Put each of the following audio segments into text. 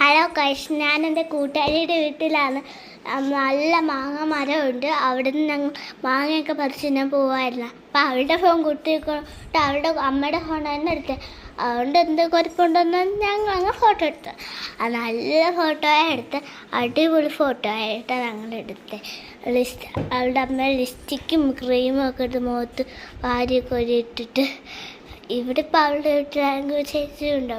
Hello guys, ഞാൻ എൻ്റെ കൂട്ടുകാരിയുടെ വീട്ടിലാണ്. നല്ല മാങ്ങ മരമുണ്ട്. അവിടെ നിന്ന് ഞങ്ങൾ മാങ്ങയൊക്കെ പറിച്ച് ഞാൻ പോവായിരുന്നു. അപ്പം അവളുടെ ഫോൺ കുട്ടിക്കൊണ്ട് അവളുടെ അമ്മയുടെ ഫോൺ തന്നെ എടുത്തത്. അതുകൊണ്ട് എന്ത് കുഴപ്പമുണ്ടെന്ന് ഞങ്ങൾ അങ്ങ് ഫോട്ടോ എടുത്തു. നല്ല ഫോട്ടോ എടുത്ത് അടിപൊളി ഫോട്ടോ ആയിട്ടാണ് ഞങ്ങൾ എടുത്തത്. അവളുടെ അമ്മ ലിപ്സ്റ്റിക്കും ക്രീമും ഒക്കെ ഇട്ട് മുഖത്ത് വാരിയൊക്കെ ഇട്ടിട്ട്. ഇവിടെ ഇപ്പം അവളുടെ വീട്ടിലാണെങ്കിൽ ചേച്ചിയുണ്ട്.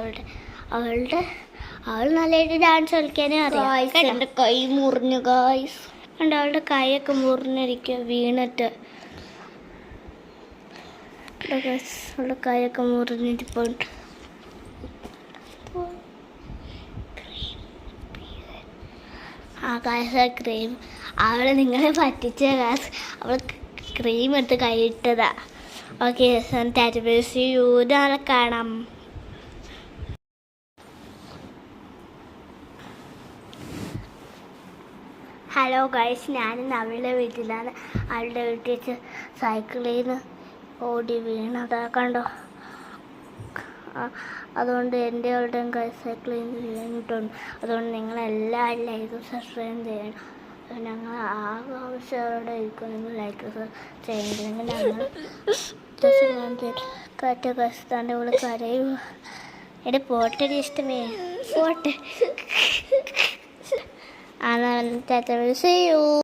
അവൾ നല്ലതായിട്ട് ഡാൻസ് കളിക്കാനേ അറിയാം. എൻ്റെ കൈ മുറിഞ്ഞു ഗായ്സ്. കണ്ടോ, അവളുടെ കൈയൊക്കെ മുറിഞ്ഞിരിക്കുക വീണിട്ട്. അവളുടെ കൈയൊക്കെ മുറിഞ്ഞിട്ടിപ്പോൾ. ഗായ്സ്, ക്രീം അവൾ നിങ്ങളെ പറ്റിച്ച ഗായ്സ്. അവൾ ക്രീം എടുത്ത് കൈയിട്ടതാ. ഓക്കെ, നാളെ കാണാം. ഹലോ ഗൈസ്, ഞാനിന്ന് അവളുടെ വീട്ടിലാണ്. അവളുടെ വീട്ടിൽ വെച്ച് സൈക്കിളിൽ നിന്ന് ഓടി വീണതാ, കണ്ടോ. അതുകൊണ്ട് എൻ്റെ അവളുടെയും സൈക്കിളിൽ നിന്ന് വീണിട്ടുണ്ട്. അതുകൊണ്ട് നിങ്ങളെല്ലാവരും ലൈക്ക് സബ്സ്ക്രൈബ് ചെയ്യണം. ഞങ്ങൾ ആവശ്യമോടെ ഇരിക്കും. നിങ്ങൾ ലൈക്ക് ചെയ്യണമെങ്കിൽ ഞങ്ങൾ കാറ്റ കസ്താൻ്റെ കൂടെ കരയും. എൻ്റെ പോട്ടെ ഇഷ്ടമേ പോട്ടെ. See you.